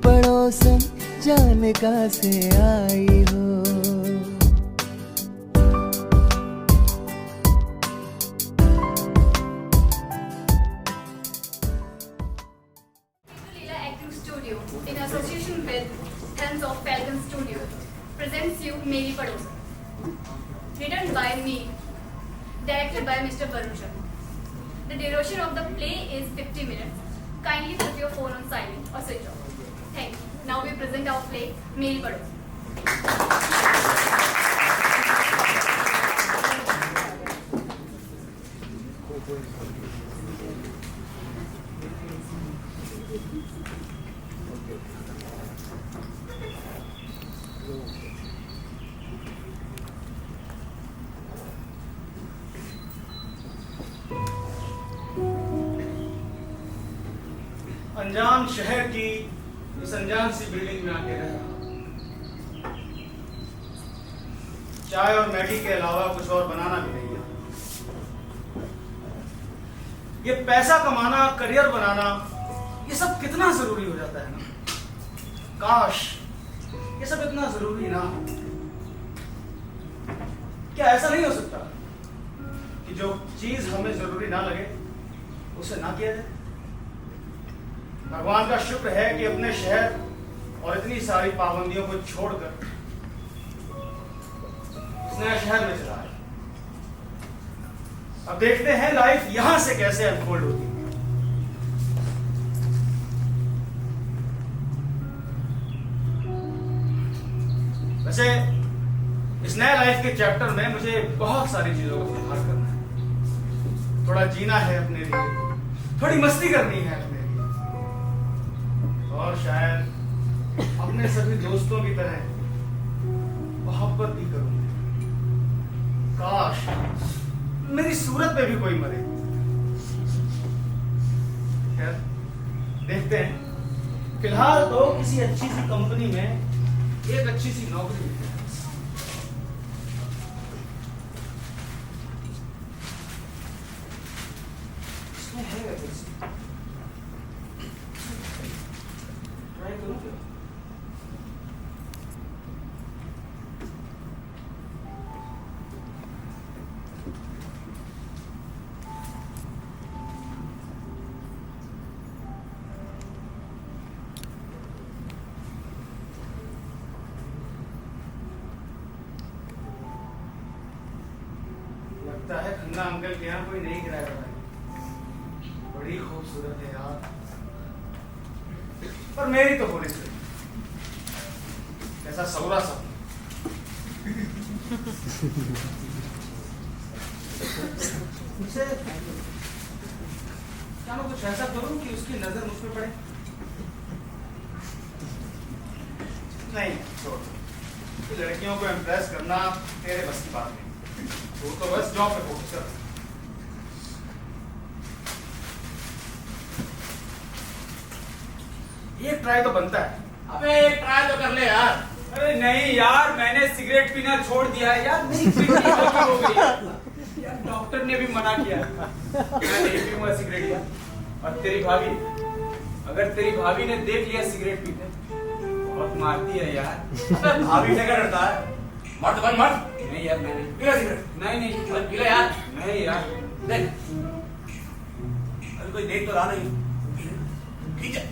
पड़ोसन जाने का से आई हो। Leela Acting Studio, in association with Hands of Falcon Studio, presents you Meri Padosan. Written by me, directed by Mr. Varun Sharma. The duration of the play is 50 minutes. Kindly put your phone on silent or switch off. Thank you. Now we present our play, Meri Padosan. अनजान शहर की इस अनजान सी building में आके रहा। चाय और मैगी के अलावा कुछ और बनाना भी नहीं है। ये पैसा कमाना, करियर बनाना, ये सब कितना जरूरी हो जाता है ना। काश ये सब इतना जरूरी ना। क्या ऐसा नहीं हो सकता कि जो चीज हमें जरूरी ना लगे उसे ना किया जाए? भगवान का शुक्र है कि अपने शहर और इतनी सारी पाबंदियों को छोड़कर इस नए शहर में चला है। अब देखते हैं लाइफ यहां से कैसे अनफोल्ड होती है। वैसे इस नए लाइफ के चैप्टर में मुझे बहुत सारी चीजों को सुधार करना है। थोड़ा जीना है अपने लिए, थोड़ी मस्ती करनी है अपने लिए, और शायद अपने सभी दोस्तों की तरह मोहब्बत भी करूं। काश मेरी सूरत पे भी कोई मरे। खैर देखते हैं। फिलहाल तो किसी अच्छी सी कंपनी में एक अच्छी सी नौकरी मिल जाए। इसमें है वैकेंसी, ट्राई करूं क्या? लगता है खन्ना अंकल के यहाँ कोई नहीं किराया है। बड़ी खूबसूरत है यार, पर मेरी तो होनी चाहिए। कैसा सौरा सब उसे क्या मैं कुछ ऐसा करूं कि उसकी नजर मुझ पे पड़े? नहीं छोड़, लड़कियों को इम्प्रेस करना तेरे बस की बात नहीं। वो तो बस जॉब पे फोकस कर। एक ट्राई तो बनता है। अबे एक ट्राई तो कर ले यार। अरे नहीं यार, मैंने सिगरेट पीना छोड़ दिया है यार। मेरी किडनी खराब हो गई यार, डॉक्टर ने भी मना किया। मैं नहीं पीऊंगा सिगरेट यार। और तेरी भाभी, अगर तेरी भाभी ने देख लिया सिगरेट पीते बहुत मारती है यार। अबे भाभी से क्या डरता है? मर्द बन मर्द। नहीं यार, मैं नहीं पीला सिगरेट। नहीं अरे पी ले यार। नहीं यार। देख अरे कोई देख तो रहा नहीं। ठीक है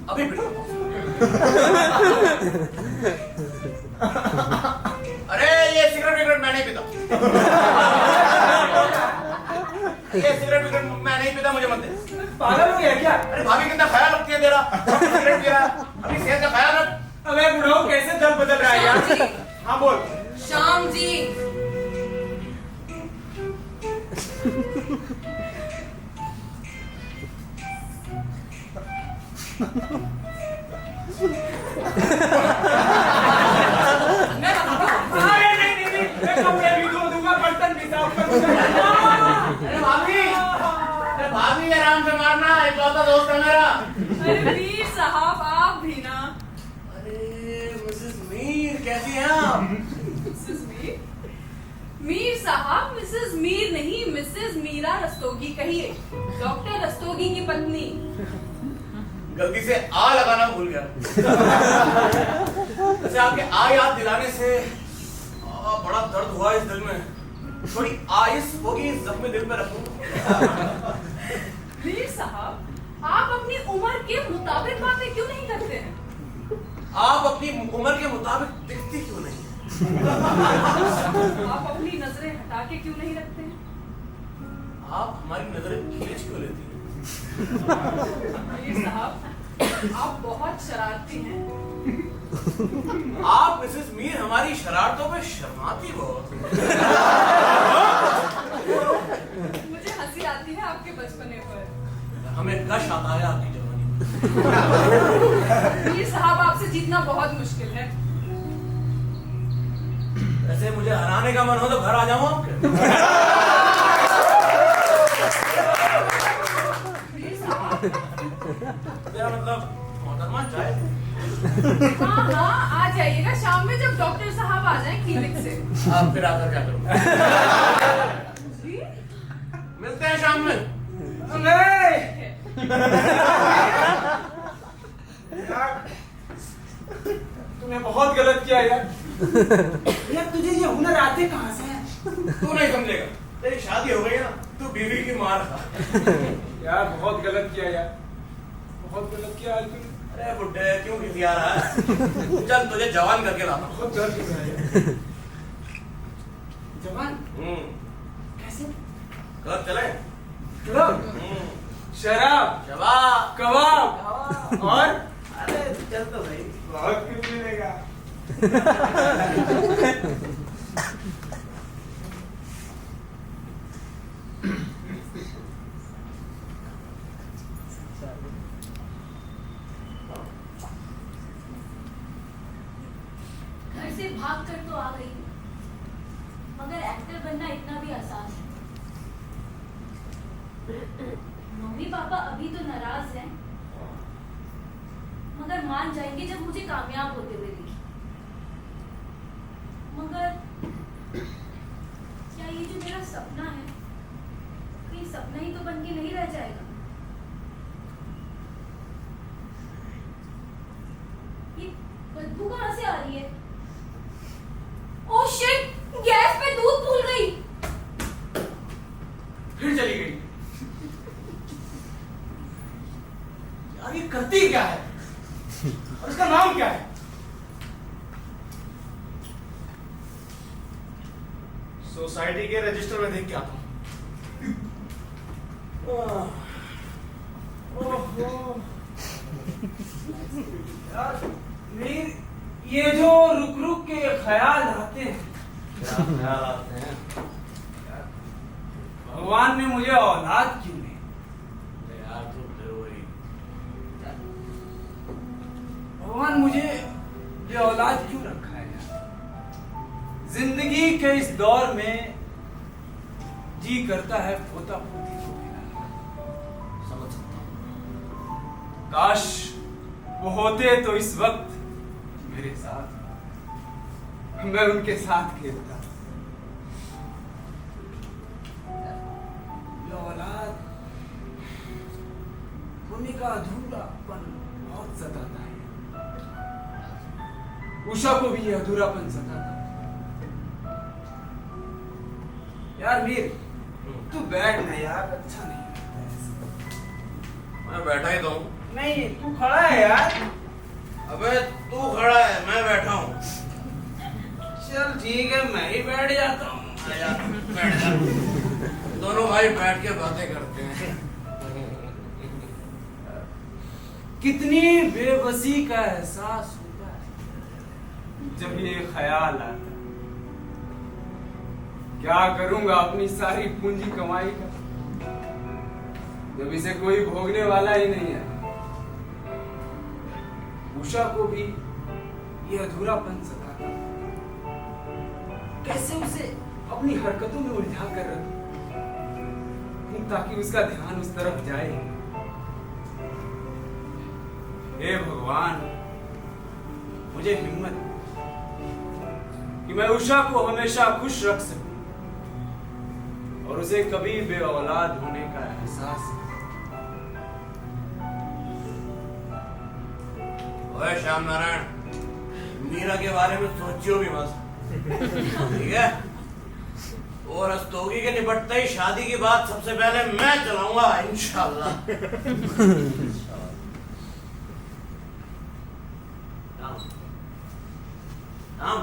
अभी अरे ये सिगरेट विगरेट मैं नहीं पीता। ये सिगरेट विगरेट मैं नहीं पीता, मुझे मत दे। पागल हो गया क्या? अरे भाभी कितना ख्याल रखती है तेरा। सिगरेट पी रहा है, अपनी सेहत का ख्याल रख। अबे बुढ़ाओ कैसे दल बदल रहा है यार। हाँ बोल। श्याम जी अरे नहीं, मैं कपड़े भी धो दूंगा, बर्तन भी साफ कर दूंगा। अरे भाभी आराम से मारना, इकलौता दोस्त है मेरा। अरे वीर साहब आप भी ना। अरे मिसेस मीर, कैसी हैं आप? मिसेस मीर? मीर साहब, मिसेस मीर नहीं, मिसेस मीरा रस्तोगी कहिए। डॉक्टर रस्तोगी की पत्नी। गलती से आ लगाना भूल गया। वैसे आपके आ याद दिलाने से बड़ा दर्द हुआ इस दिल में। थोड़ी आइस होगी इस जख्मी दिल पे रखूं। मीर साहब, आप अपनी उम्र के मुताबिक बातें क्यों नहीं करते हैं? आप अपनी उम्र के मुताबिक दिखती क्यों नहीं? आप अपनी नजरें हटा के क्यों नहीं रखते हैं? आप हमारी नजरें खींच क्यों लेती हैं? मीर साहब, आप बहुत शरारती हैं। आप मिसेस मीर हमारी शरारतों पे शर्माती बहुत। मुझे हंसी आती है आपके बचपने पर। हमें कश आता है आपकी जवानी। मीर साहब, आपसे जीतना बहुत मुश्किल है। वैसे मुझे हराने का मन हो तो घर आ जाऊं आपके। मीर साहब, मेरा मतलब मोहतरमा चाय। हाँ हाँ, आ जाइएगा शाम में जब डॉक्टर साहब आ जाएं क्लिनिक से। आप फिर आकर क्या करूं? जी? मिलते हैं शाम में। यार, तूने बहुत गलत किया यार। यार तुझे ये हुनर आते कहाँ से हैं? तू नहीं समझेगा, तेरी शादी हो गई ना, तू बीवी की मार खा। यार बहुत गलत किया यार, बहुत गलत किया आज तूने। अरे बुड्ढे क्यों खिसिया रहा है? चल तुझे जवान करके लाता हूं। बहुत दर्द हो रहा है यार। जवान कैसे? क्लब चले? क्लब, शराब, शबाब, कबाब और अरे चल तो भाई। बहुत कुछ मिलेगा। घर से भाग कर तो आ गई, मगर एक्टर बनना इतना भी आसान है। मम्मी पापा अभी तो नाराज हैं, मगर मान जाएंगे जब मुझे कामयाब होते हुए देखें। मगर क्या ये जो मेरा सपना है, कहीं सपना ही तो बन के नहीं रह जाएगा? ये बदबू कहाँ से आ रही है? ओह शिट, गैस पे दूध फूल गई। फिर चली गई। यार ये करती क्या है और इसका नाम क्या है? सोसाइटी के रजिस्टर में देख के आता हूँ। यार मीर, ये जो रुक रुक के ख्याल आते हैं, क्या ख्याल आते हैं? भगवान ने मुझे औलाद क्यों नहीं? यार तू फिर वही। भगवान मुझे ये औलाद क्यों रखा है यार? जिंदगी के इस दौर में जी करता है पोता पोती को खिलाने। समझ सकता हूँ। काश वो होते तो इस वक्त मेरे साथ, मैं उनके साथ खेलता। ये औलाद होने का अधूरापन बहुत सताता है। उषा को भी ये अधूरापन सताता। यार मीर, तू बैठ ना यार, अच्छा नहीं लगता है। मैं बैठा ही तो हूँ। नहीं, तू खड़ा है यार। अबे तू खड़ा है, मैं बैठा हूँ। चल ठीक है, मैं ही बैठ जाता हूँ। आजा, बैठ जा। दोनों भाई बैठ के बातें करते हैं। कितनी बेबसी का एहसास होता है जब ये ख्याल आता है, क्या करूंगा अपनी सारी पूंजी कमाई का, जब इसे कोई भोगने वाला ही नहीं है। उषा को भी ये अधूरापन सताता, कैसे उसे अपनी हरकतों में उलझा कर रखूं ताकि उसका ध्यान उस तरफ जाए। हे भगवान, मुझे हिम्मत कि मैं उषा को हमेशा खुश रख सकूं और उसे कभी बेऔलाद होने का एहसास। ओए श्याम नारायण, मीरा के बारे में सोचियो भी मत, ठीक है? और रस्तोगी के निपटते ही शादी की बात सबसे पहले मैं चलाऊंगा, इंशाल्लाह। नाम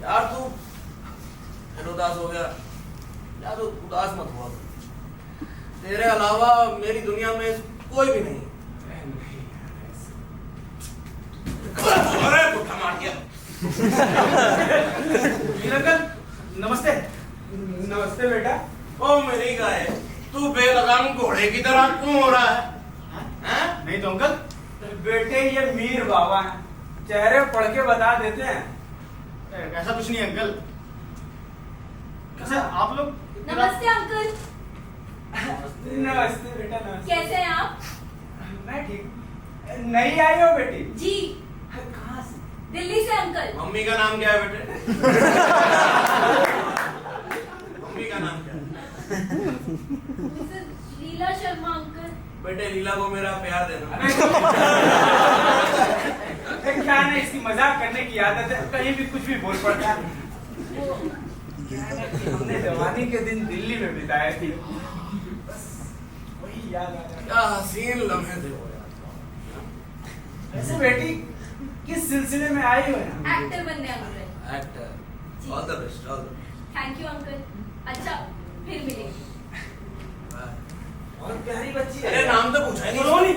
यार तू फिर उदास हो गया यार, तू उदास मत हुआ, तेरे अलावा मेरी दुनिया में कोई भी नहीं। अरे पुट्ठा मार दिया। नमस्ते। नमस्ते बेटा। ओ मेरी गाय, तू बेलगाम घोड़े की तरह क्यों हो रहा है? हैं? नहीं तो अंकल, बेटे ये मीर बाबा हैं, चेहरे पढ़ के बता देते हैं। ऐसा कुछ नहीं अंकल। कैसे आप लोग? नमस्ते अंकल। नमस्ते बेटा, नमस्ते। कैसे हैं आप? मैं ठीक। नहीं आई हो बेटी? जी। कहाँ से? दिल्ली से अंकल। मम्मी का नाम क्या है बेटे? मम्मी का नाम क्या है? मिसेस लीला शर्मा अंकल। बेटे लीला को मेरा प्यार देना। क्या ना, इसकी मजाक करने की आदत है, कहीं भी कुछ भी बोल पड़ता है। हमने जवानी के दिन दिल्ली में बिताए थे, बस वही याद आ गया। क्या हसीन लम्हे थे वो यार। वैसे बेटी किस सिलसिले में आई हो यहाँ? एक्टर बनने uncle. Actor, all the best, all the best. Thank you uncle. अच्छा फिर मिलेंगे। और प्यारी बच्ची है। अरे नाम तो पूछा ही नहीं। सोनी।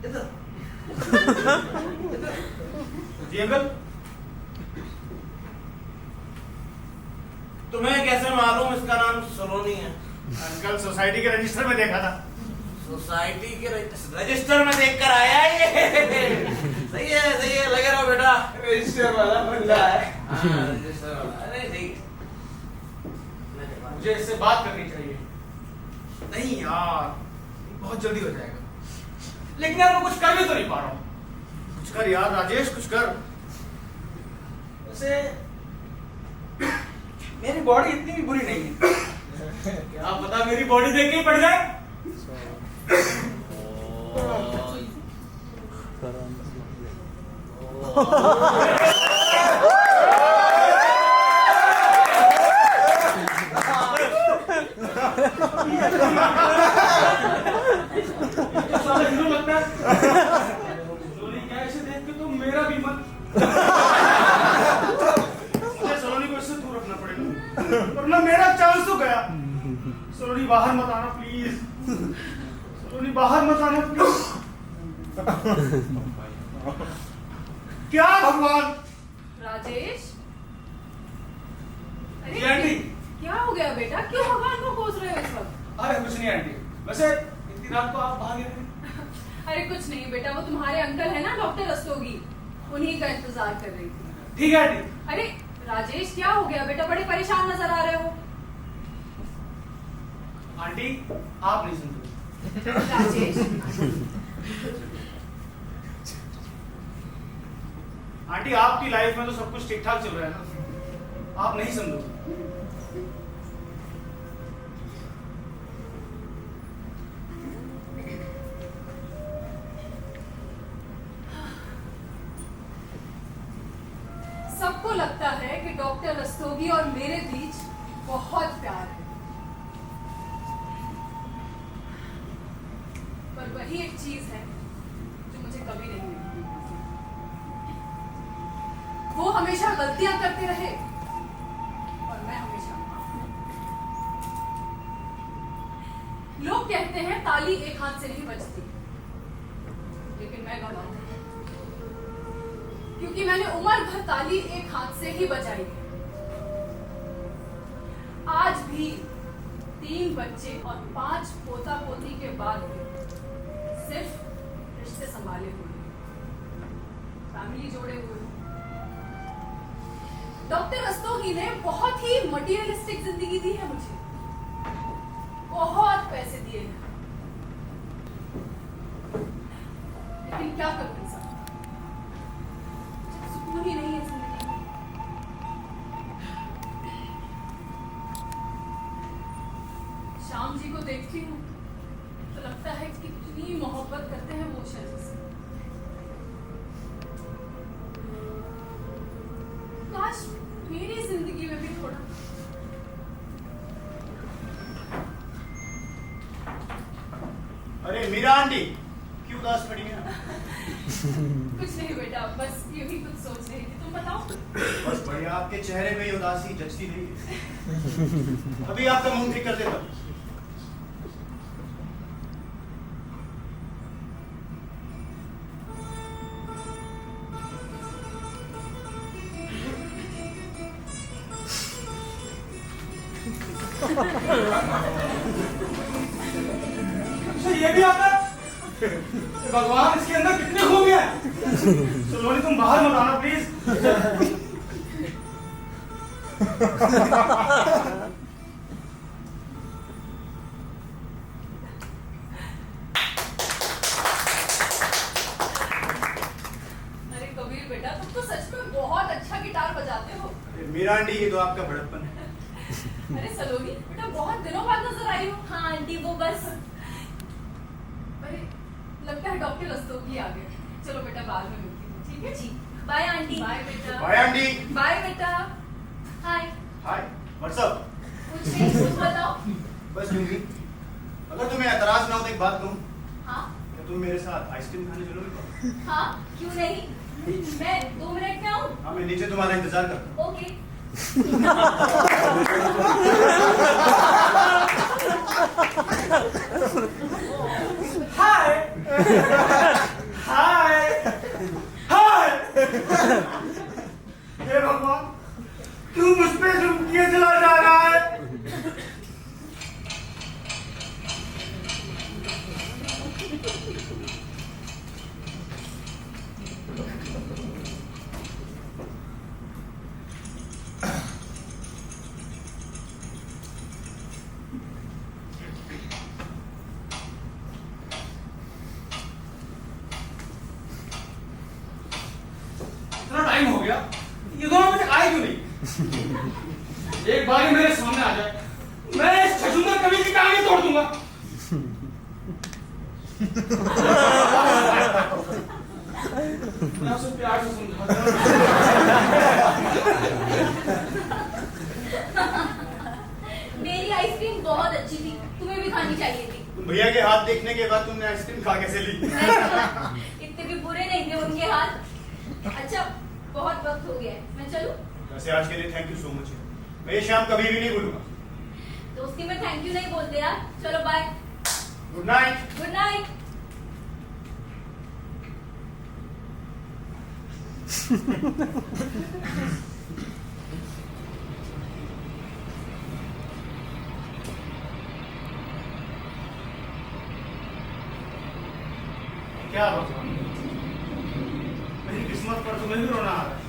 इधर। जी अंकल। तुम्हें कैसे मालूम इसका नाम सलोनी है? अंकल सोसाइटी के रजिस्टर में देखा था। सोसाइटी के रजिस्टर में देखकर आया ये। सही है, लगे रहो बेटा। रजिस्टर वाला बंदा है। हाँ, रजिस्टर वाला। अरे सही है। मुझे इससे बात करनी चाहिए। नहीं यार, बहुत जल्दी हो जाएगा। लेकिन यार मैं कुछ कर भी तो नहीं पा रहा हूँ। कुछ कर यार राजेश, कुछ कर। वैसे मेरी बॉडी इतनी भी बुरी नहीं है। क्या पता मेरी बॉडी देख के ही पड़ जाए। लगता है सोनी क्या ऐसे देख के तो मेरा भी मन। मुझे सोनी को इससे दूर रखना पड़ेगा, वरना मेरा चांस तो गया। सोनी बाहर मत आना प्लीज। सोनी बाहर मत आना प्लीज। क्या भगवान। राजेश, जी आंटी। क्या हो गया बेटा? क्यों भगवान को कोस रहे हो इस वक्त? अरे कुछ नहीं आंटी, वैसे इतनी रात को आप भागे थे? अरे कुछ नहीं बेटा, वो तुम्हारे अंकल है ना डॉक्टर रस्तोगी, उन्हीं का इंतजार कर रही थी। ठीक है आंटी। अरे राजेश, क्या हो गया बेटा? बड़े परेशान नजर आ रहे हो। आंटी आप नहीं सुनते। राजेश, आंटी आपकी लाइफ में तो सब कुछ ठीक ठाक चल रहा है ना, आप नहीं समझो। सबको लगता है कि डॉक्टर रस्तोगी और मेरे बीच बहुत प्यार है, पर वही एक चीज है जो मुझे कभी नहीं मिली। वो हमेशा गलतियां करते रहे और मैं हमेशा माफ। लोग कहते हैं ताली एक हाथ से नहीं बजती, लेकिन मैं गलत हूं, क्योंकि मैंने उम्र भर ताली एक हाथ से ही बजाई है। आज भी 3 बच्चे और 5 पोता पोती के बाद भी सिर्फ रिश्ते संभाले हुए, फैमिली जोड़े हुए। डॉक्टर रस्तोगी ने बहुत ही मटेरियलिस्टिक जिंदगी दी है मुझे, बहुत पैसे दिए हैं, लेकिन अरे मीरा आंटी क्यों उदास पड़ी है? कुछ नहीं बेटा, बस यूं ही कुछ सोच रही थी। तुम बताओ। बस बढ़िया, आपके चेहरे पे ये उदासी जचती नहीं है। अभी आपका मुंह ठीक कर देता हूं। अच्छा ये भी आता है? भगवान, इसके अंदर कितने खूबियां हैं? सलोनी तुम बाहर मत आना प्लीज। अरे कबीर बेटा, तुम तो सच में बहुत अच्छा गिटार बजाते हो। मीरा आंटी ये तो आपका बड़प्पन है। अरे सलोनी बेटा, बहुत दिनों बाद नजर आई हो। हाँ आंटी, वो बस अरे लगता है डॉक्टर रस्तोगी आ गए। चलो बेटा, बाद में मिलती हूँ, ठीक है? जी। Bye aunty. बाय बेटा। Bye aunty. बाय बेटा। हाय। Hi what's up. कुछ नहीं, कुछ बताओ। बस यूं ही। अगर तुम्हें एतराज ना हो तो एक बात कहूं, हाँ क्या तुम मेरे साथ आइसक्रीम खाने चलोगे? हाँ, क्यों नहीं। मैं 2 मिनट में आऊँ। हाँ मैं नीचे तुम्हारा इंतजार करता हूं। ओके। हाय हाय हाय। हे भगवान, क्यों मुझ पे जुल्म किए चला जा रहा है? इतना टाइम हो गया, ये दोनों अभी तक आए क्यों नहीं? एक बार ही मेरे सामने आ जाए, मैं इस छछूंदर कवि की कहानी तोड़ दूंगा। मैं उसे प्यार से समझाता मेरी आइसक्रीम बहुत अच्छी थी, तुम्हें भी खानी चाहिए थी। तुम भैया के हाथ देखने के बाद तुमने आइसक्रीम खा कैसे ली? इतने भी बुरे नहीं थे उनके हाथ। अच्छा, बहुत वक्त हो गया है, मैं चलूं? वैसे आज के लिए थैंक यू सो मच। मैं ये शाम कभी भी नहीं भूलूंगा। दोस्ती में थैंक यू नहीं बोलते यार। चलो bye. Good night. Good night. क्या भगवान, मेरी किस्मत पर तुम्हें भी रोना आ रहा है।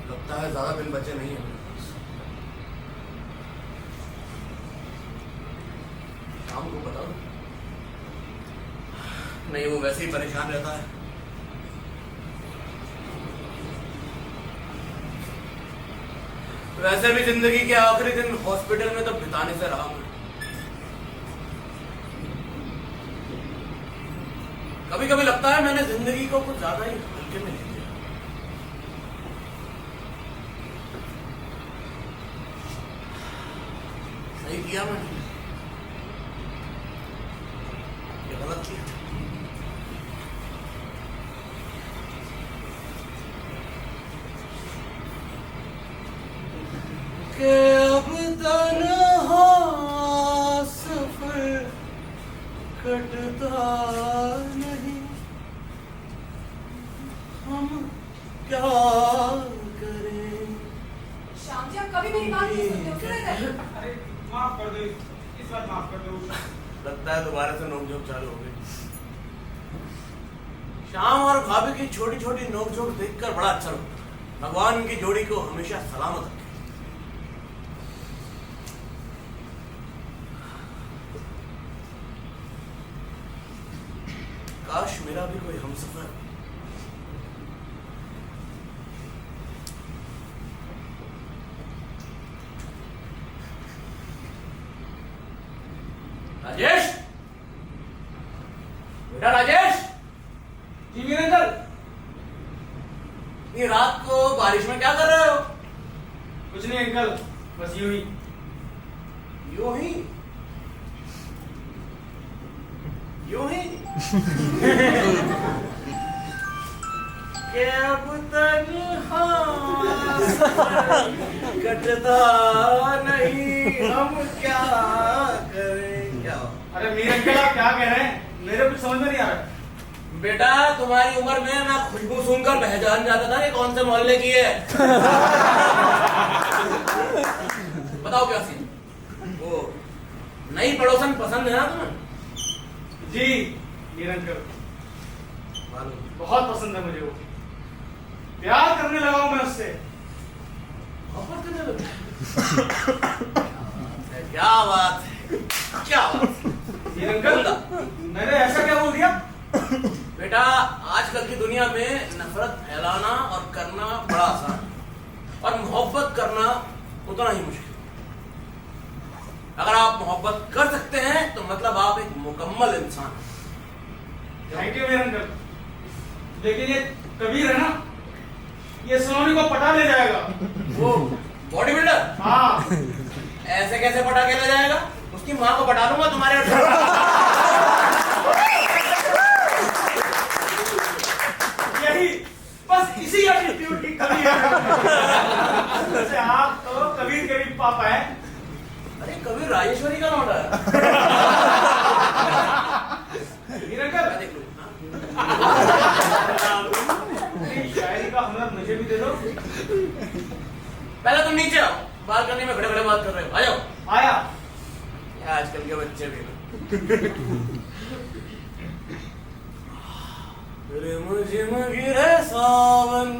लगता है ज्यादा दिन बचे नहीं है मेरे पास। शाम को बता दो। नहीं, वो वैसे ही परेशान रहता है। वैसे भी जिंदगी के आखिरी दिन हॉस्पिटल में तो बिताने से रहा मैं। कभी कभी लगता है मैंने जिंदगी को कुछ ज्यादा ही हल्के में ले लिया। सही किया मैंने, ये गलत किया। कि अब तन्हा सफर कटता नहीं, हम क्या करें? श्याम जी, आप कभी मेरी बात नहीं सुनते हो। सुन रहे थे? अरे माफ कर दो, इस बार माफ कर दो। लगता है दोबारा से नोकझोंक चालू हो गई। श्याम और भाभी की छोटी छोटी नोकझोंक देखकर बड़ा अच्छा लगता। भगवान की जोड़ी को हमेशा सलामत रखे। काश मेरा भी कोई हमसफर राजेश, बेटा राजेश। जी वीरेंद्र। ये रात को बारिश में क्या कर रहे हो? कुछ नहीं अंकल, बस यूं ही। यूं ही? यूं ही? क्या तन्हा कटता नहीं, हम क्या करें? क्या? अरे मीर अंकल आप क्या कह रहे हैं? मेरे कुछ समझ में नहीं आ रहा। बेटा तुम्हारी उम्र में मैं खुशबू सुनकर पहचान जाता था कि कौन से मोहल्ले की है। बताओ क्या सीन? वो नई पड़ोसन पसंद है ना तुम्हें? जी मीर अंकल, मालूम। बहुत पसंद है मुझे वो। प्यार करने लगा हूं मैं उससे। मोहब्बत करने लगे? क्या बात है, क्या बात है। मीर अंकल, मैंने ऐसा क्या बोल दिया? बेटा आजकल की दुनिया में नफरत फैलाना और करना बड़ा आसान है, और मोहब्बत करना उतना ही मुश्किल। अगर आप मोहब्बत कर सकते हैं तो मतलब आप एक मुकम्मल इंसान हैं। Thank you Mir uncle. लेकिन ये कबीर है ना, ये सोनी को पटा ले जाएगा। वो बॉडी बिल्डर? हाँ। ऐसे कैसे पटा के ले जाएगा? उसकी माँ को पटा लूंगा तुम्हारे। यही बस इसी एटीट्यूड की कमी है। वैसे आप तो कबीर के भी पापा हैं। अरे कबीर राजेश्वरी का लौंडा है। मीर अंकल, मैं देख लूं। शायरी का हुनर मुझे भी दे दो। पहले तुम नीचे आओ, बालकनी में खड़े खड़े बात कर रहे हो। आ जाओ। आया। ये आजकल के बच्चे भी रिमझिम गिरे सावन,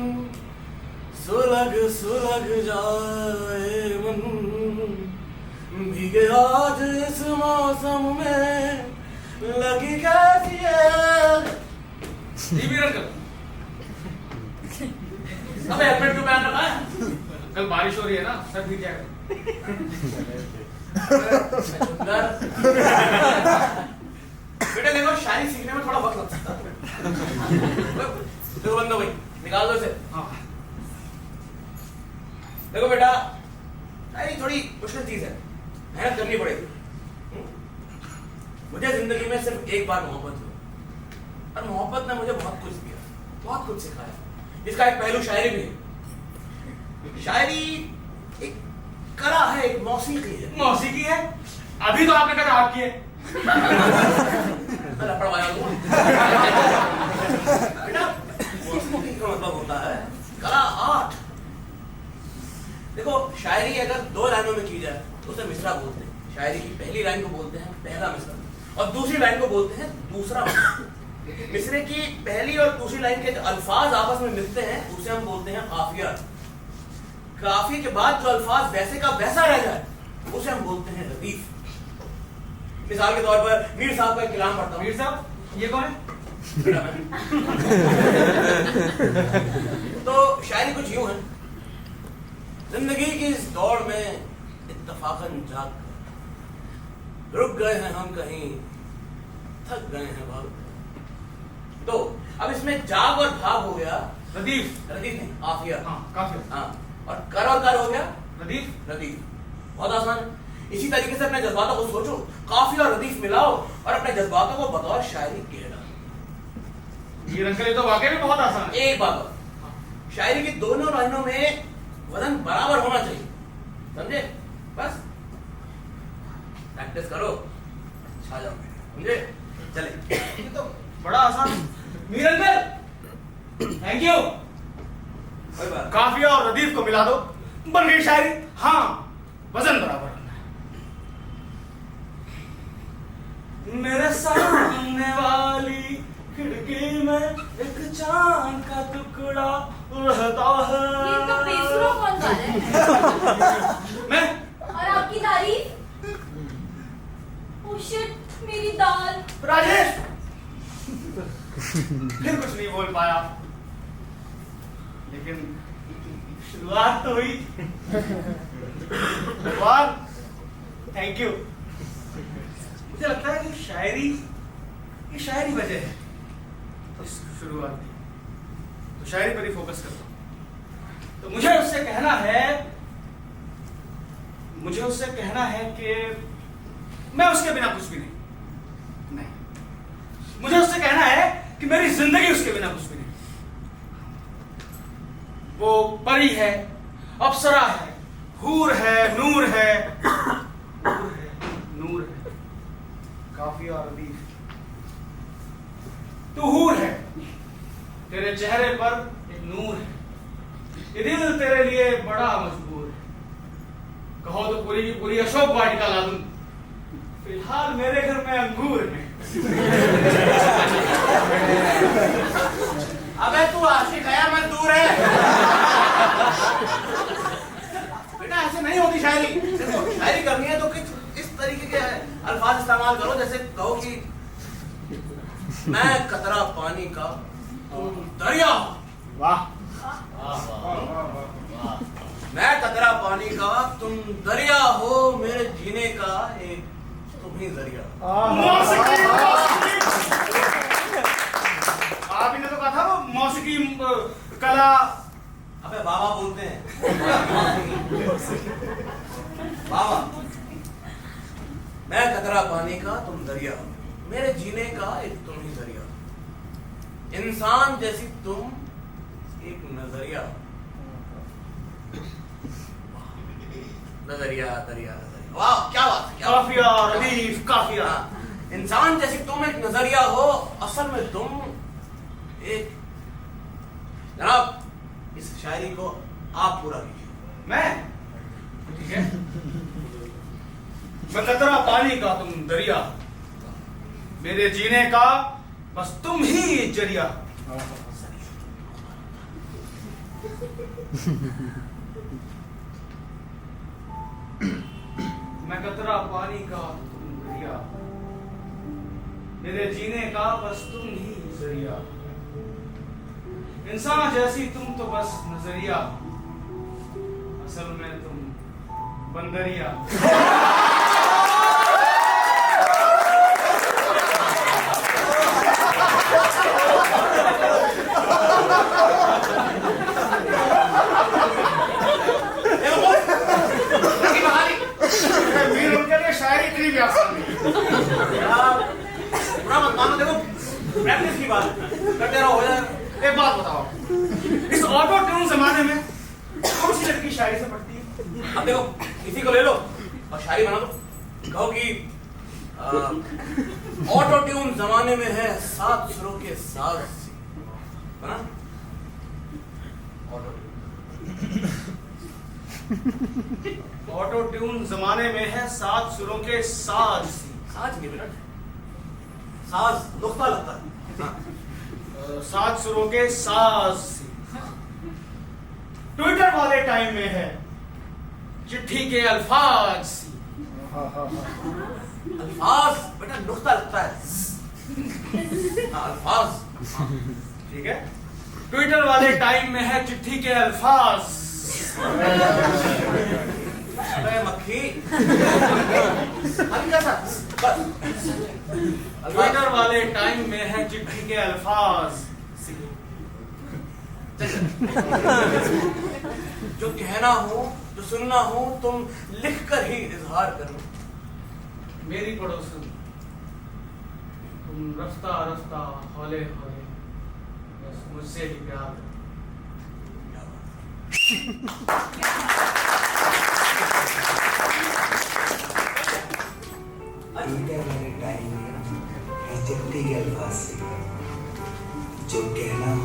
सुलग सुलग जाए मन, भीगे आज इस मौसम में लगी कैसी है। जी मीर अंकल। अबे हेलमेट क्यों पहन रखा है? कल बारिश हो रही है ना, सर भीग जाएगा। बेटा देखो शायरी सीखने में थोड़ा वक्त लग सकता है। देखो बंदो भाई, निकाल दो इसे। हाँ। देखो बेटा शायरी थोड़ी मुश्किल चीज है, मेहनत करनी पड़ेगी। मुझे जिंदगी में सिर्फ एक बार मोहब्बत हुई, और मोहब्बत ने मुझे बहुत कुछ दिया, बहुत कुछ सिखाया। इसका एक पहलू शायरी भी है। शायरी एक कला है, एक मौसीकी है। मौसीकी है? अभी तो आपने कहा आपकी है। मैं लपड़वाया हूं। बेटा मौसीकी का मतलब होता है कला, आर्ट। देखो शायरी अगर दो लाइनों में की जाए तो उसे मिसरा बोलते हैं। शायरी की पहली लाइन को बोलते हैं पहला मिसरा, और दूसरी लाइन को बोलते हैं दूसरा मिसरा। मिसरे की पहली और दूसरी लाइन के जो अल्फाज आपस में मिलते हैं उसे हम बोलते हैं काफिया। काफी के बाद जो अल्फाज वैसे का वैसा रह जाए उसे हम बोलते हैं रदीफ। मिसाल के तौर पर मीर साहब का एक कलाम पढ़ता हूं। मीर साहब, ये कौन है? तो शायरी कुछ यूं है। जिंदगी की इस दौड़ में इत्तफाकन जाग कर रुक गए हैं हम, कहीं थक गए हैं भाग। तो अब इसमें जाग और भाग हो गया रदीफ। रदीफ नहीं, काफिया। हाँ, काफिया। हाँ, और कर हो गया रदीफ। रदीफ। बहुत आसान है। इसी तरीके से अपने जज्बातों को सोचो, काफिया और रदीफ मिलाओ और अपने जज्बातों को बतौर शायरी कह डालो। मीर अंकल, ये तो वाकई में बहुत आसान है। एक बात और, शायरी की दोनों लाइनों में वजन बराबर होना चाहिए, समझे? बस प्रैक्टिस करो, छा जाओगे, समझे? चले। ये तो बड़ा आसान। Mir uncle, thank you. कोई बात। काफिया और रदीफ को मिला दो, बन गई शायरी। हाँ, वजन बराबर रखना है। मेरे सामने वाली खिड़की में एक चांद का टुकड़ा रहता है। ये तो बेसुरा कौन गा रहा है? मैं और आपकी तारीफ? ओह शिट, मेरी दाल। राजेश फिर कुछ नहीं बोल पाया, लेकिन शुरुआत तो हुई। भगवान थैंक यू। मुझे लगता है कि ये शायरी वजह है इस शुरुआत की, तो शायरी पर ही फोकस करता हूं। तो मुझे उससे कहना है कि मैं उसके बिना कुछ भी नहीं। मुझे उससे कहना है कि मेरी जिंदगी उसके बिना कुछ भी नहीं। वो परी है, अप्सरा है, हूर है, नूर है, काफी और अदीफ। तू हूर है, तेरे चेहरे पर एक नूर है, ये दिल तेरे लिए बड़ा मजबूर है। कहो तो पूरी की पूरी अशोक वाटिका ला दूं, फिलहाल मेरे घर में अंगूर है। अबे तू आशिक है मजदूर है। बेटा ऐसे नहीं होती शायरी। देखो शायरी करनी है तो इस तरीके के अल्फाज इस्तेमाल करो, जैसे कहो कि मैं कतरा पानी का तुम दरिया। वाह। मैं कतरा पानी का तुम दरिया हो, मेरे जीने का एक तुम ही जरिया। आप ने तो कहा था वो मौसीकी कला। अबे बाबा बोलते हैं। बाबा, मैं कतरा पानी का तुम दरिया, मेरे जीने का एक तुम ही जरिया। इंसान जैसी तुम एक नजरिया। नजरिया दरिया नजरिया। वाह क्या बात है, क्या बात है। काफिया रदीफ काफिया। इंसान जैसी तुम एक नजरिया हो, असल में तुम एक। जनाब इस शायरी को आप पूरा कीजिए। मैं ठीक है। मैं कतरा पानी का तुम दरिया, मेरे जीने का बस तुम ही जरिया। मैं कतरा पानी का तुम दरिया, मेरे जीने का बस तुम ही जरिया। इंसान जैसी तुम तो बस नजरिया, असल में तुम बंदरिया। वीर उनके लिए शायरी इतनी भी आसान नहीं। पूरा मत मानो, देखो प्रैक्टिस की बात करते रहो, हो जाएगा। एक बात बताओ, इस ऑटो ट्यून जमाने में कौन सी लड़की शायरी से पढ़ती है? अब देखो किसी को ले लो और शायरी बना दो। कहो कि ऑटो ट्यून जमाने में है 7 सुरों के साज। बना ऑटो ट्यून जमाने में है 7 सुरों के साज। साज नहीं बेटा, साज नुक्ता लगता है। 7 सुरों के साज। ट्विटर वाले टाइम में है चिट्ठी के अल्फाज। अल्फाज बेटा नुक्ता लगता है। अल्फाज ठीक है। ट्विटर वाले टाइम में है चिट्ठी के अल्फाज। अबे मक्खी हल्का सा बस। ट्विटर वाले टाइम में है चिट्ठी के अल्फाज। जो कहना हो जो सुनना हो तुम लिख कर ही इजहार करो। मेरी पड़ोसन तुम रफ्ता रफ्ता हौले हौले बस मुझसे ही प्यार करो। ट्विटर वाले टाइम में है चिट्ठी के अल्फाज से। जो कहना हो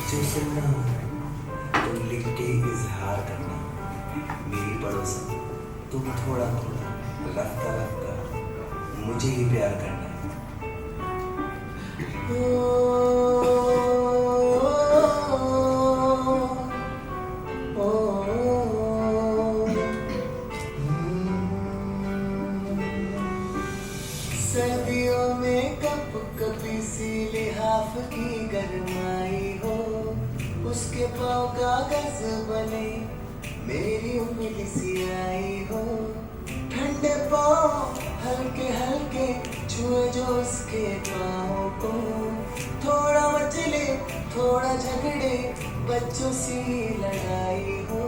जो सुनना हो तुम लिख के इजहार करना। मेरी पड़ोसन तुम थोड़ा थोड़ा रफ्ता रफ्ता मुझे ही प्यार करना। सर्दियों में कप कपी सी लिहाफ की गरमाई हो, उसके पाँव कागज बने मेरी उंगली सी आई हो, ठंडे पाँव हल्के हल्के छुए जो उसके पाँव को, थोड़ा मचले थोड़ा झगड़े बच्चों सी लड़ाई हो,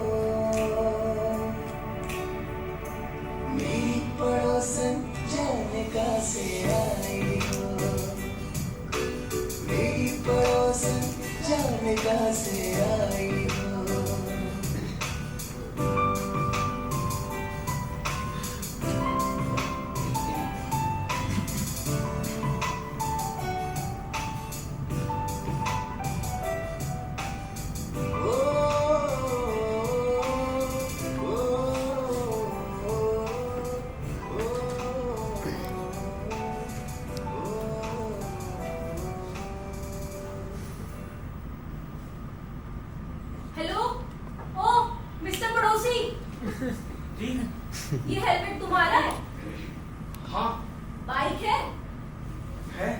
मेरी पड़ोसन जाने का से आई हो, मेरी पड़ोसन जाने का से आई हो। हेलो, ओ मिस्टर पड़ोसी, जी ये हेलमेट तुम्हारा है? हाँ बाइक है? है,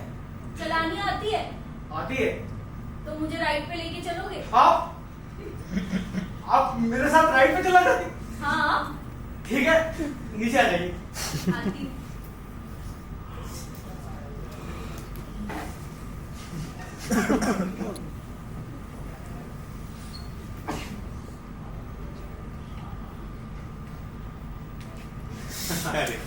चलानी आती है? आती है। तो मुझे राइड पे लेके चलोगे? आप मेरे साथ राइड पे चला जाते? हाँ, ठीक है, नीचे आ जाइए। आती हूँ। अरे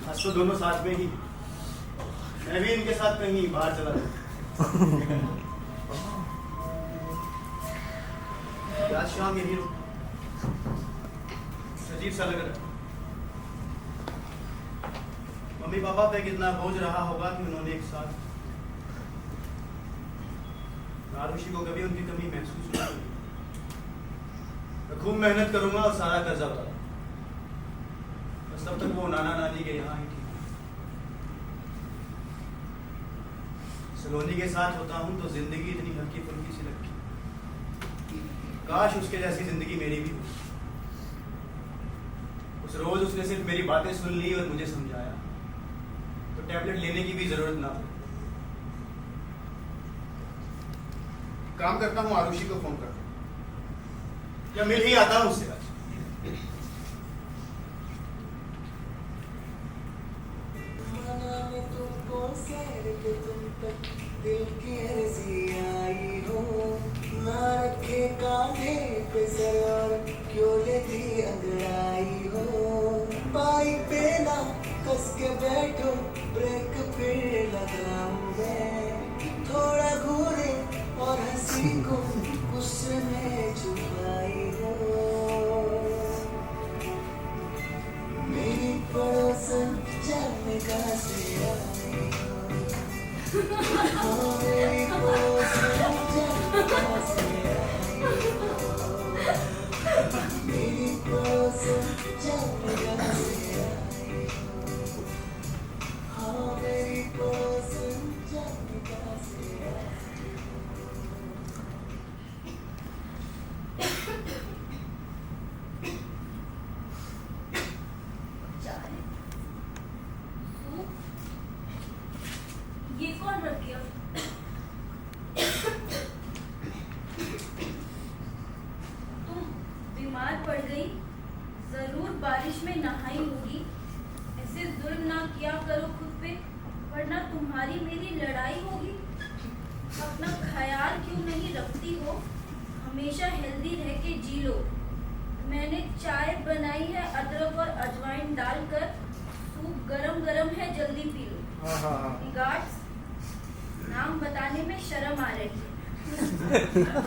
आज तो दोनों साथ में ही, मैं भी इनके साथ कहीं बाहर चला जाऊं। आज शाम यही रुक, अजीब सा लग रहा है। मम्मी पापा पे कितना बोझ रहा होगा कि उन्होंने एक साथ, आरुषि को कभी उनकी कमी महसूस नहीं हुई। मैं खूब मेहनत करूंगा और सारा कर्जा उतारूंगा, बस तब तक वो नाना नानी के यहाँ ही थी। सलोनी के साथ होता हूँ तो जिंदगी इतनी हल्की फुल्की सी लगती, काश उसके जैसी जिंदगी मेरी भी हो। उस रोज उसने सिर्फ मेरी बातें सुन ली और मुझे समझाया, तो टैबलेट लेने की भी जरूरत ना पड़ी। काम करता हूँ, आरुषि को फोन करता हूँ या मिल ही आता हूँ उससे। आज दिल की अर्जी आई हो, ना रखे कांधे पे सर और क्यों लेती अंगड़ाई हो, बाइक पे ना कस के बैठो ब्रेक पे लगाऊं मैं, थोड़ा घूरे और हंसी को गुस्से में छुपाई हो, मेरी पड़ोसन जाने का से आई हो, मेरी पड़ोसन जाने का से आई हो, मेरी पड़ोसन जाने का से आई हो, हाँ मेरी पड़ोसन जाने का से आई हो। ये कौन रख गया? तुम बीमार पड़ गई, जरूर बारिश में नहाई होगी। ऐसे जुल्म ना किया करो खुद पे, वरना तुम्हारी मेरी लड़ाई होगी। अपना ख्याल क्यों नहीं रखती हो? हमेशा हेल्दी रह के जी लो। मैंने चाय बनाई है अदरक और अजवाइन डालकर, सूप गरम गरम है, जल्दी पी लो। रिगार्ड्स, नाम बताने में शर्म आ रही है।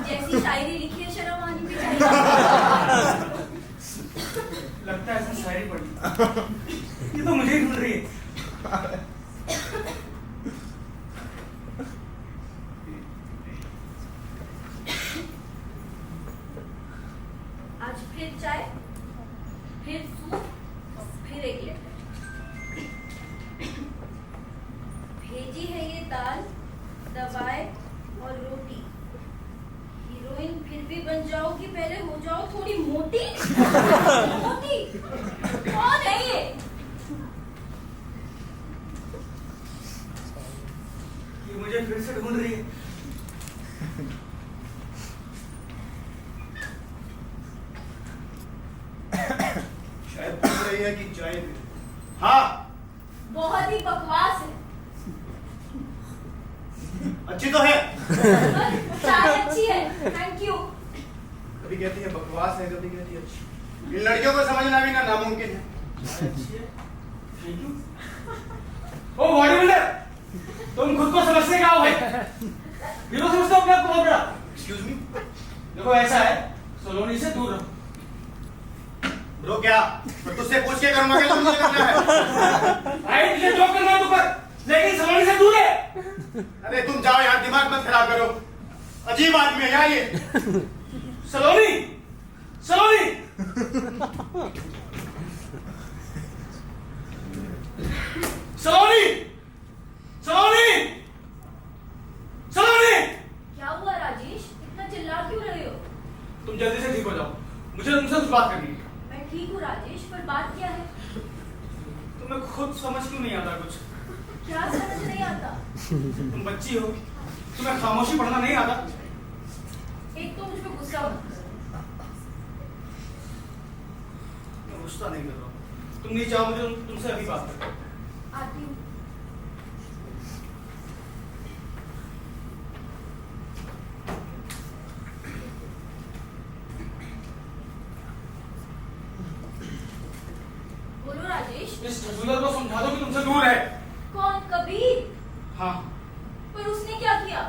जैसी शायरी लिखी है शर्म आनी भी चाहिए। लगता है ऐसा शायरी पढ़ी। ये तो मुझे ही ढूंढ रही है। आज फिर चाय, फिर भेजी है ये दाल, दवाएं और रोटी। हीरोइन फिर भी बन जाओगी, पहले हो जाओ थोड़ी मोटी। मोटी कौन है ये? ये मुझे फिर से ढूंढ रही है। शायद पूछ रही है कि चाय पी। हाँ, बहुत ही बकवास है। अच्छी तो है। चाय अच्छी है, थैंक यू। कभी कहती है बकवास है, कभी कहती है अच्छी। इन लड़कियों को समझना भी ना नामुमकिन है। चाय अच्छी है, थैंक यू। ओ बॉडी बिल्डर, तुम खुद को समझते क्या हो भाई? हीरो समझते हो अपने आप को बहुत बड़ा? Excuse me. देखो ऐसा है, सलोनी से दूर रहो। ब्रो क्या? तो तुझसे पूछ के करूंगा क्या मुझे करना है? भाई तुझे जो करना है तू कर, लेकिन सलोनी से दूर है। अरे तुम जाओ यार, दिमाग मत खराब करो। अजीब आदमी है यार ये। सलोनी, सलोनी। सलोनी, सलोनी, सलोनी। क्या हुआ राजेश, इतना चिल्ला क्यों रहे हो? तुम जल्दी से ठीक हो जाओ, मुझे तुमसे कुछ बात करनी है। मैं ठीक हूँ राजेश, पर बात क्या है? तुम्हें खुद समझ क्यों नहीं आता कुछ? क्या समझ नहीं आता? तुम बच्ची हो, तुम्हें खामोशी पढ़ना नहीं आता? एक तो मुझ पे गुस्सा मत करो। मैं गुस्सा नहीं कर रहा हूँ। तुम नहीं चाहो मुझे तुमसे अभी बात कर। आती हूँ। बोलो राजेश। इस झूलर को समझा दो कि तुमसे दूर है। कौन? कबीर? हाँ। पर उसने क्या किया?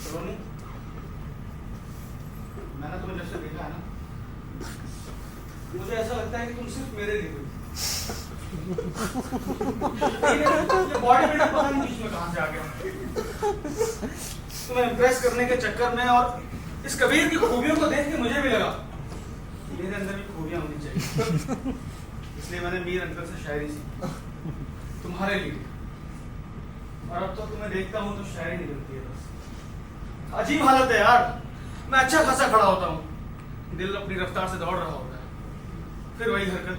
सलोनी, मैंने तुम्हें जब से देखा है ना, मुझे ऐसा लगता है कि तुम सिर्फ मेरे लिए हुई। ये बॉडी बिल्डर पता नहीं बीच में कहां से आ गया। तुम्हें इम्प्रेस करने के चक्कर में और इस कबीर की खूबियों को देख के मुझे भी लगा मेरे अंदर भी खूबियां होनी चाहिए। इसलिए मैंने मीर अंकल से शायरी सीखी तुम्हारे लिए, और अब तो तुम्हें देखता हूँ तो शायरी निकलती है बस। अजीब हालत है यार। मैं अच्छा खासा खड़ा होता हूँ, दिल अपनी रफ्तार से दौड़ रहा होता है, फिर वही हरकत,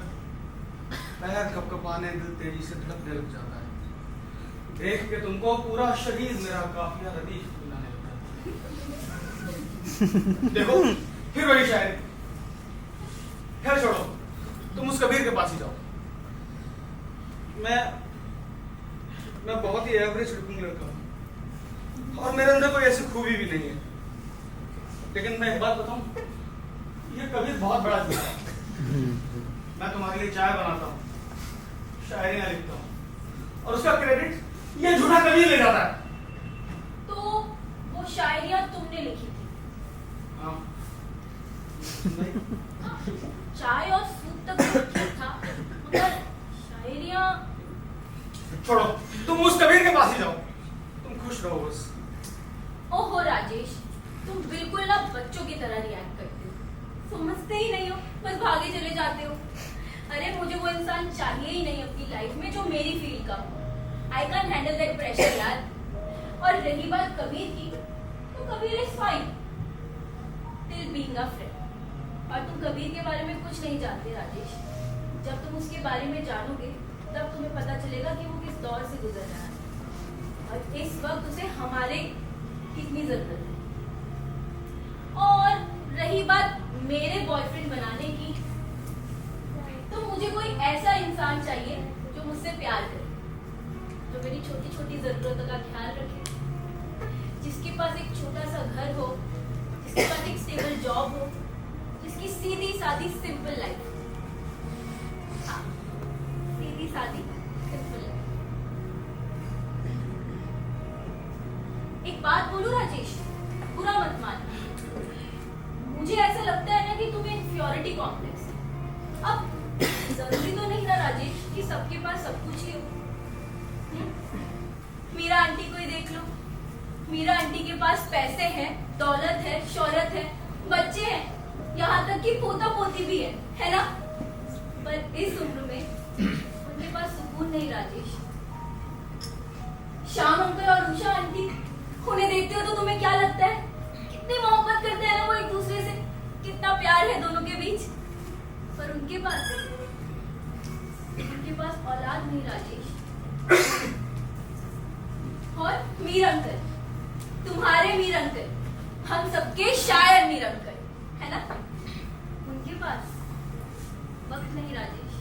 पैर कपकपाने, दिल तेजी से धड़कने लग जाता है। देख के तुमको पूरा शरीर मेरा काफिया रदीफ बुलाने लगता है। देखो फिर वही शायरी। खैर छोड़ो, तुम उस कबीर के पास ही जाओ। मैं बहुत ही एवरेज लुकिंग लड़का हूँ और मेरे अंदर कोई ऐसी खूबी भी नहीं है, लेकिन मैं एक बात बताऊं, ये कबीर बहुत बड़ा चीज है। मैं तुम्हारे लिए चाय बनाता हूँ, शायरियां लिखता हूँ, और उसका क्रेडिट ये झूठा कबीर ले जाता है। तो वो शायरियां तुमने लिखी थी? हाँ। चाय और सूप तक तो ठीक था, मगर शायरियां। छोड़ो, तुम उस कबीर के पास ही जाओ, तुम खुश रहो बस। ओहो राजेश, तुम बिल्कुल ना बच्चों की तरह रिएक्ट करते हो, समझते ही नहीं हो, बस भागे चले जाते हो। अरे मुझे वो इंसान चाहिए ही नहीं अपनी लाइफ में जो मेरी फील का हो। I can handle that pressure यार। और रही बात कबीर की, तो Kabir is fine till being a friend. और तुम कबीर के बारे में कुछ नहीं जानते राजेश। जब तुम उसके बारे में जानोगे तब तुम्हें पता चलेगा कि वो किस दौर से गुजर रहा है और इस वक्त उसे हमारे कितनी जरूरत है। और रही बात मेरे बॉयफ्रेंड बनाने की, तो मुझे कोई ऐसा इंसान चाहिए जो मुझसे प्यार करे, जो मेरी छोटी छोटी जरूरतों का ख्याल रखे, जिसके पास एक छोटा सा घर हो, जिसके पास एक स्टेबल जॉब हो, जिसकी सीधी सादी सिंपल लाइफ। हाँ, सीधी सादी सिंपल लाइफ। एक बात बोलूं राजेश, बुरा मत मान। मुझे ऐसा लगता है ना कि तुम्हें इन्फ्योरिटी कॉम्प्लेक्स है। अब जरूरी तो नहीं ना राजेश कि सबके पास सब कुछ ही हो। मीरा आंटी को ही देख लो। मीरा आंटी के पास पैसे हैं, दौलत है, शोहरत है, बच्चे हैं, यहाँ तक कि पोता पोती भी है ना? पर इस उम्र में उनके पास सुकून नहीं राजेश। श्याम अंकल और उषा आंटी, उन्हें देखते हो तो तुम्हें क्या लगता है कितनी मोहब्बत करते हैं ना वो एक दूसरे से, कितना प्यार है दोनों के बीच। पर उनके पास औलाद नहीं राजेश। और मीर अंकल, तुम्हारे मीर अंकल, हम सबके शायर मीर अंकल, है ना, उनके पास वक्त नहीं राजेश।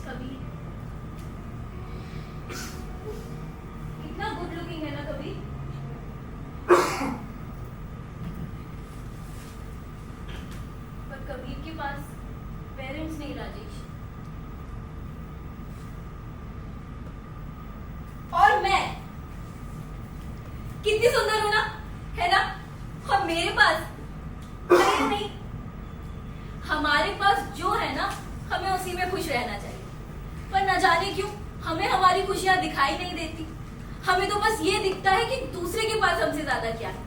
कभी कितना गुड लुकिंग है ना कभी। पर कबीर के पास पेरेंट्स नहीं राजेश। और मैं कितनी सुंदर हूं ना, है ना, और मेरे पास अरे नहीं, हमारे पास जो है ना हमें उसी में खुश रहना चाहिए। पर न जाने क्यों हमें हमारी खुशियां दिखाई नहीं देती। हमें तो बस ये दिखता है कि दूसरे के पास हमसे ज्यादा क्या है,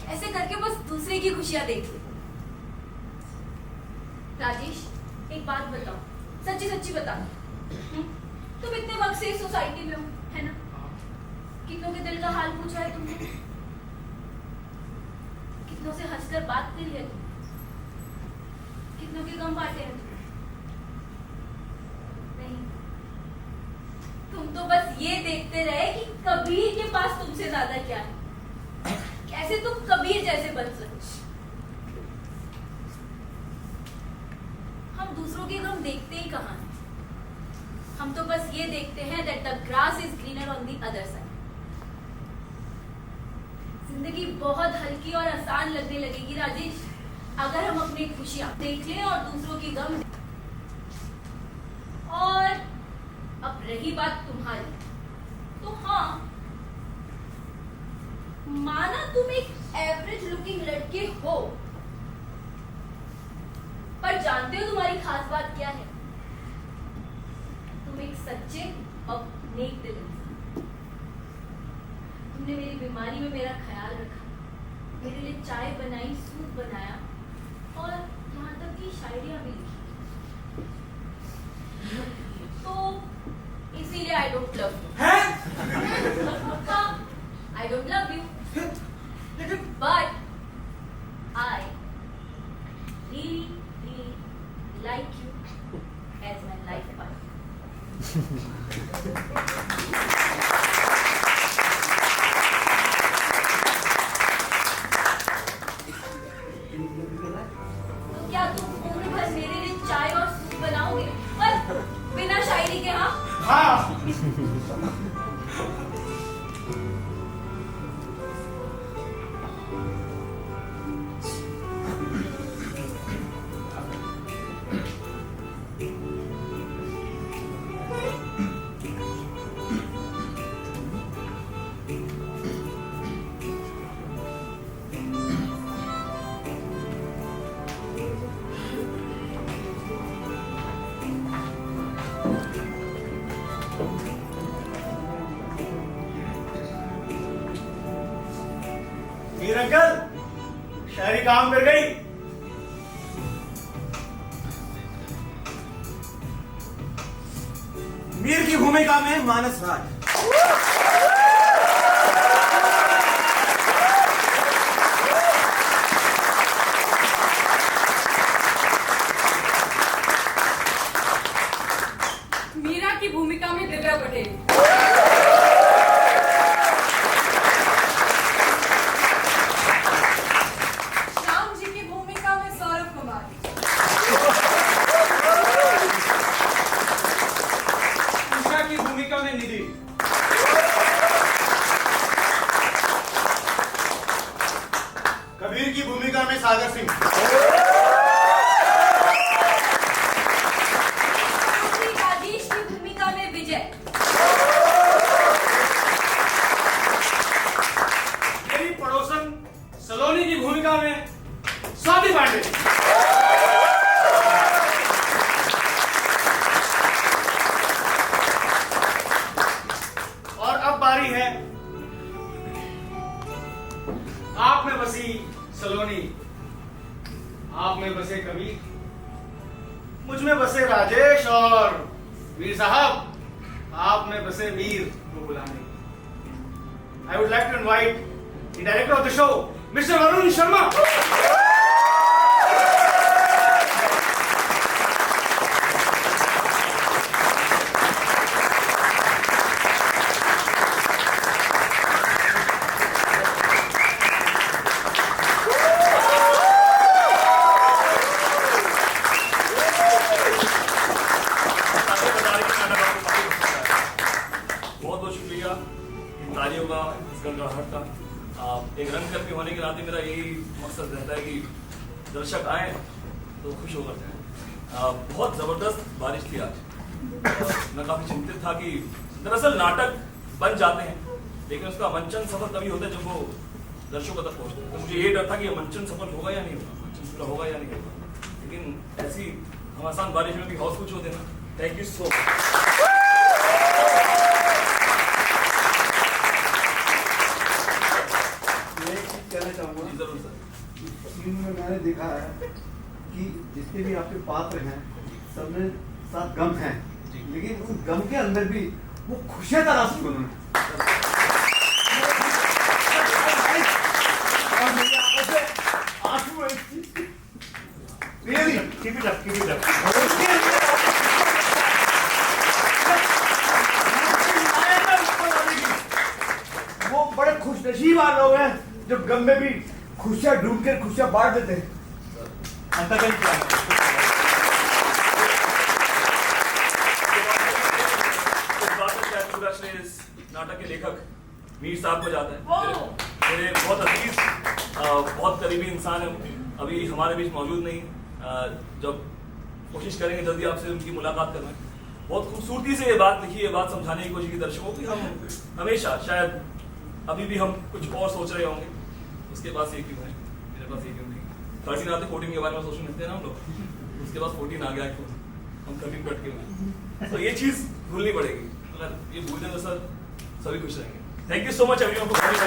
कैसे करके बस दूसरे की खुशियां देख ले। राजेश, एक बात बताओ, सच्ची सच्ची बताओ, तुम इतने वक्त से इस सोसाइटी में हो, है ना, कितनों के दिल का हाल पूछा है तुमने, कितनों से हंसकर बात करी है तुमने, कितनों के गम बांटे हैं तुमने? नहीं, तुम तो बस ये देखते रहे कि कबीर के पास तुमसे ज्यादा क्या है, कैसे तुम कबीर जैसे बन सको। हम दूसरों के गम देखते ही कहाँ हैं? हम तो बस ये देखते हैं that the grass is greener on the other side। जिंदगी बहुत हल्की और आसान लगने लगेगी राजेश, अगर हम अपनी खुशियां देख लें और दूसरों की गम। और अब रही बात तुम्हारी, तो हाँ, माना तुम एक एवरेज लुकिंग लड़के हो, पर जानते हो तुम्हारी खास बात क्या है? तुम एक सच्चे और नेक दिल इंसान। तुमने मेरी बीमारी में मेरा ख्याल रखा, मेरे लिए चाय बनाई, सूप बनाया, और यहाँ तक कि शायरियाँ भी लिखी। तो इसीलिए आई डोंट लव यू। हाँ, I don't love you, but I really like you as my life partner। तो क्या तुम उम्र भर मेरे लिए चाय और सूप बनाओगे, पर बिना शायरी के? हाँ, मीर अंकल, शायरी काम कर गई। मीर की भूमिका में मानस राज। मीरा की भूमिका में दिव्या पटेल। श्याम जी की भूमिका में सौरभ कुमार। उषा की भूमिका में निधि। बसे कबीर, मुझ में बसे राजेश और वीर साहब आप में बसे वीर को बुलाने। I would like to invite the director of the show, Mr. Varun Sharma. बहुत बहुत शुक्रिया इन तालियों का, इस गड़गड़ाहट का। एक रंगकर्मी होने के नाते मेरा यही मकसद रहता है कि दर्शक आए तो खुश होकर जाएं। बहुत ज़बरदस्त बारिश थी आज। मैं काफ़ी चिंतित था कि दरअसल नाटक बन जाते हैं लेकिन उसका मंचन सफल तभी होता है जब वो दर्शकों तक पहुँचते हैं। तो मुझे ये डर था कि ये मंचन सफल होगा या नहीं होगा, मंचन पूरा होगा या नहीं होगा, लेकिन ऐसी हम आसान बारिश में भी हौस कुछ हो देना। Thank you so much. कहना चाहूँगा, जरूर सर। सीन में मैंने देखा है कि जितने भी आपके पात्र हैं सब में साथ गम है, लेकिन उस गम के अंदर भी वो खुशियाँ तलाश की उन्होंने। और मेरी आंखों से आंसू है इस चीज़ के। Really? Keep it up, keep it up. वो बड़े खुशनसीब लोग हैं जो गम में भी खुशियाँ ढूंढ कर खुशियाँ बांट देते हैं। ऐसा कहीं क्या है? पूरा श्रेय इस नाटक के लेखक मीर साहब को जाता है। मेरे बहुत अजीज बहुत करीबी इंसान है, अभी हमारे बीच मौजूद नहीं। जब कोशिश करेंगे जल्दी आपसे उनकी मुलाकात करवाएं। बहुत खूबसूरती से ये बात लिखी, ये बात समझाने की कोशिश की दर्शकों की। हम हमेशा शायद अभी भी हम कुछ और सोच रहे होंगे, उसके पास ये क्यों है, मेरे पास ये क्यों नहीं। 13 आते 14 के बारे में सोचने लगते हैं ना हम लोग, उसके पास 14 आ गया क्यों, हम कभी कट के हुए। तो ये चीज़ भूलनी पड़ेगी, अगर ये भूल दें तो सर सभी खुश रहेंगे। Thank you so much everyone for coming.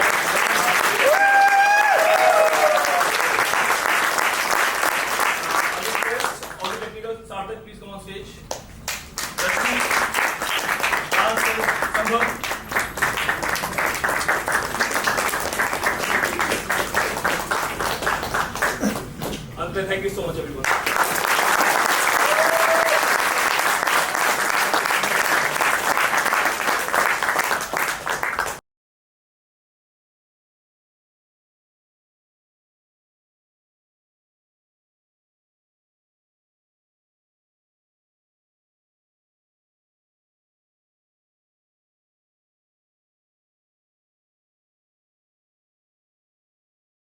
All the technical started, please come on stage. Rashmi, Sambhav. Thank you so much everyone.